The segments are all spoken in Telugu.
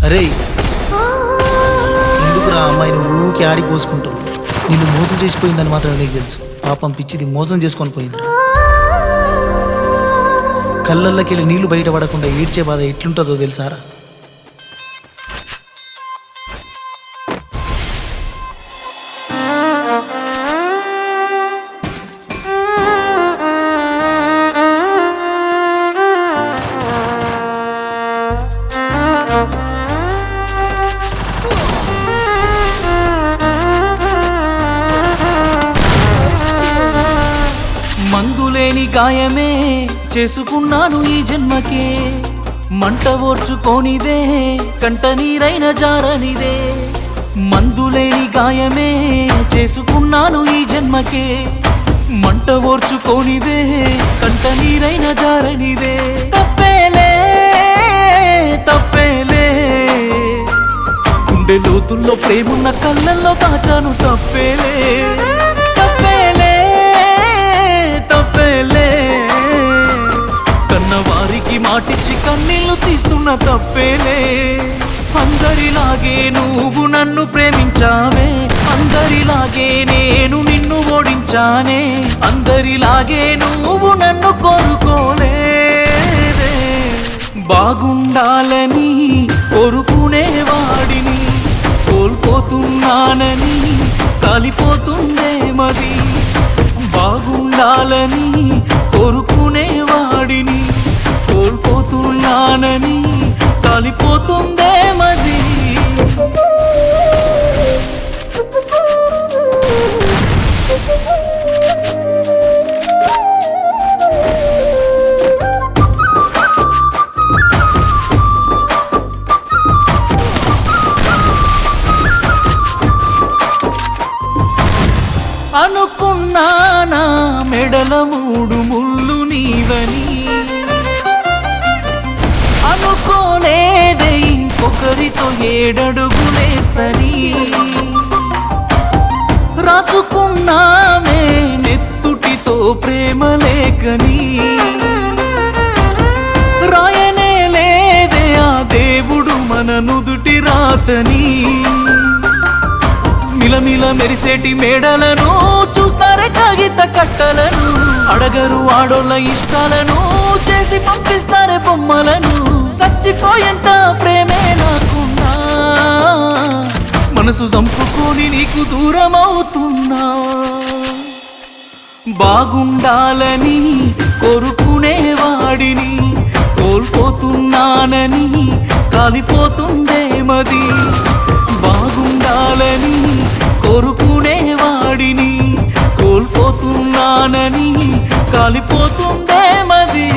అరే ఎందుకురా అమ్మాయిని ఊరికి ఆడిపోసుకుంటావు? నిన్ను మోసం చేసిపోయిందని మాత్రం నీకు తెలుసు. పాపం పిచ్చిది మోసం చేసుకొని పోయింది. కళ్ళల్లోకెళ్ళి నీళ్లు బయటపడకుండా ఏడ్చే బాధ ఎట్లుంటుందో తెలుసారా? మందులేని గాయమే చేసుకున్నాను ఈ జన్మకే, మంట ఓర్చుకోనిదే కంట నీరైన జారనిదే. మందులేని గాయమే చేసుకున్నాను ఈ జన్మకే, మంట ఓర్చుకోనిదే కంట నీరైన జారనిదే. తప్పేలే తప్పేలే, గుండె లోతుల్లో ప్రేమున్న కళ్ళల్లో దాచాను. తప్పేలే తప్పేలే, కన్నవారికి మాటిచ్చి కన్నీళ్లు తీస్తున్న తప్పేలే. అందరిలాగే నువ్వు నన్ను ప్రేమించావే, అందరిలాగే నేను నిన్ను ఓడించానే. అందరిలాగే నువ్వు నన్ను కోరుకోలేదే. బాగుండాలని కోరుకునేవాడిని కోల్పోతున్నానని కాలిపోతుందే మది. బాగుండాలని కోరుకునేవాడిని కోల్పోతున్నానని కాలిపోతుందే మది. అనుకున్నానా మెడల 3 ముళ్ళు నీవని, అనుకోలేదే ఇంకొకరితో 7 అడుగులేస్తని. రాసుకున్నామే నెత్తుటితో ప్రేమ లేఖని, రాయనే లేదే ఆ దేవుడు మన నుదుటి రాతని. మిలమిల మెరిసేటి మేడలను చూస్తారే కాగిత కట్టలను, అడగరు ఆడోళ్ళ ఇష్టాలను చేసి పంపిస్తారే బొమ్మలను. చచ్చిపోయేంత ప్రేమే నాకున్నా, మనసు చంపుకొని నీకు దూరం అవుతున్నా. బాగుండాలని కోరుకునేవాడిని కోల్పోతున్నానని కాలిపోతుందే మది. బాగుండాలని కోరుకునేవాడిని కోల్పోతున్నానని కాలిపోతుందే మది.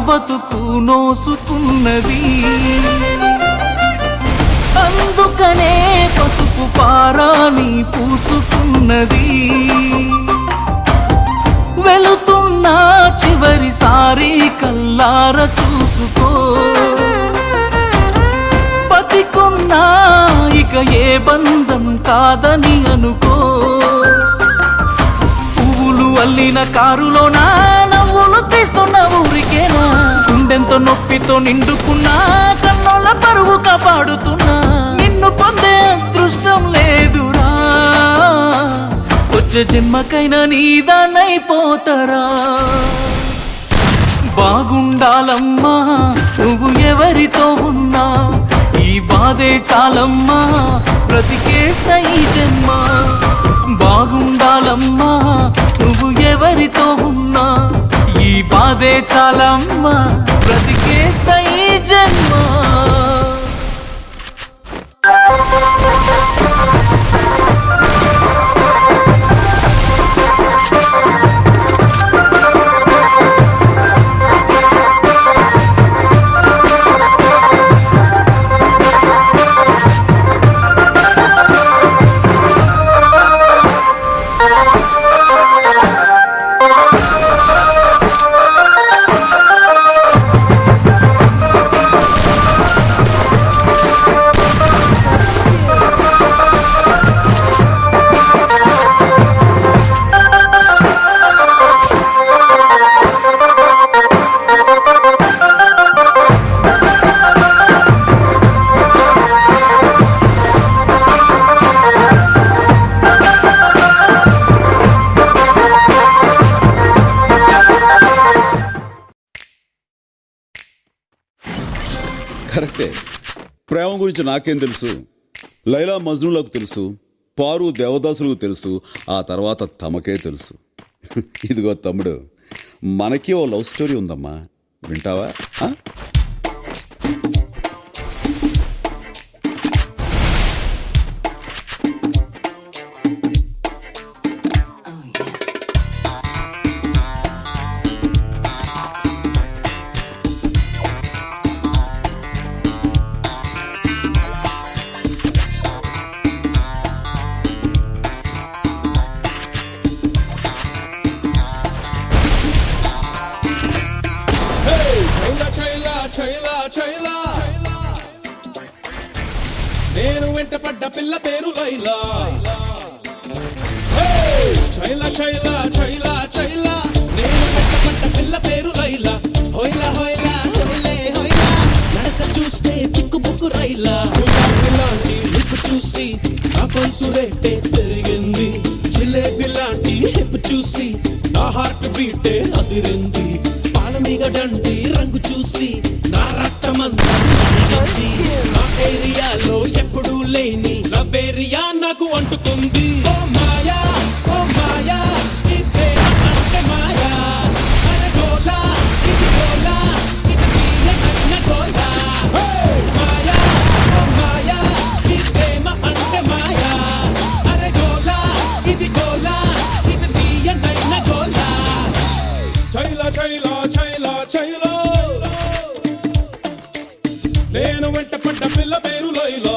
బతుకు నోసుకున్నది, అందుకనే పసుపు పారాని పూసుకున్నది. వెళుతున్నా చివరిసారి కల్లార చూసుకో, బతికున్నా ఇక ఏ బంధం కాదని అనుకో. పువ్వులు అల్లిన కారులోనా నవ్వులు తీస్తున్న ఊరికేనా, గుండెంతో నొప్పితో నిండుకున్నా కన్నోళ్ళ పరువు కాపాడుతున్నా. నిన్ను పొందే అదృష్టం లేదురా, వచ్చే జన్మకైనా నీదానైపోతారా. బాగుండాలమ్మా నువ్వు ఎవరితో ఉన్నా, ఈ బాధే చాలమ్మా బ్రతికేస్తా ఈ జన్మ. బాగుండాలమ్మా నువ్వు ఎవరితో ఉన్నా, ఈ బాధే చాలమ్మా బ్రతికేస్తా ఈ జన్మ. కరెక్టే. ప్రేమ గురించి నాకేం తెలుసు? లైలా మజ్నులకు తెలుసు, పారు దేవదాసులకు తెలుసు, ఆ తర్వాత తమకే తెలుసు. ఇదిగో తమ్ముడు, మనకి ఓ లవ్ స్టోరీ ఉందమ్మా, వింటావా? నేను వెంట పడ్డ పిల్ల పేరు లైలా. చైలా చైలా చైలా చైలా, నేను వెంట పడ్డ పిల్ల పేరు లైలా. హోయిలా హోయిలా హోయిలే హోయిలా, నడక చూస్తే చిక్కు బుక్కు రైలా. లాంటి లిప్ చూసి నా పల్సు రేటే పెరిగింది. జిలేబీ లాంటి హిప్ చూసి నా హార్ట్ బీటే అదిరింది. పాలమీగడంటి రంగు చూసి నా రక్తమంతా మరిగింది. నా ఏరియాలో ఎప్పుడూ లేని లవ్వేరియా నాకు అంటుకుంది. ఓ మాయా ఓ మాయా, ఈ ప్రేమ అంటే మాయా. అరే గోలా ఇది గోలా, ఇది తీయనన్న గోలా. మాయా ఓ మాయా, ఈ ప్రేమ అంటే మాయా. అరే గోలా ఇది గోలా, ఇది తీయనన్న గోలా. చైలా చైలా చైలా చైలా, నేను వెంట పడ్డ పిల్ల పేరు లైలా.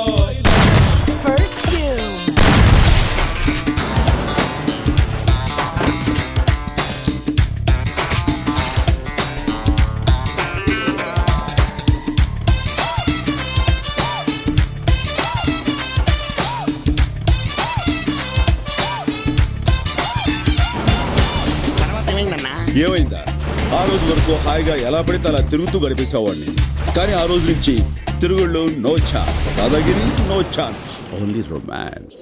ఏమైందా? ఆ రోజు వరకు హాయిగా ఎలా పడితే అలా తిరుగుతూ గడిపేసేవాడిని. కానీ ఆ రోజు నుంచి తిరుగుళ్ళు నో ఛాన్స్, దాదాగిరి నో ఛాన్స్, ఓన్లీ రొమాన్స్.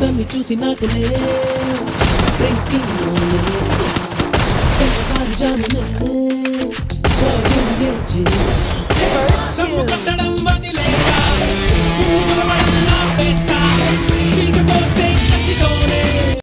నన్ను చూసి నాకులే డ్రింకింగ్ జామునే చేసి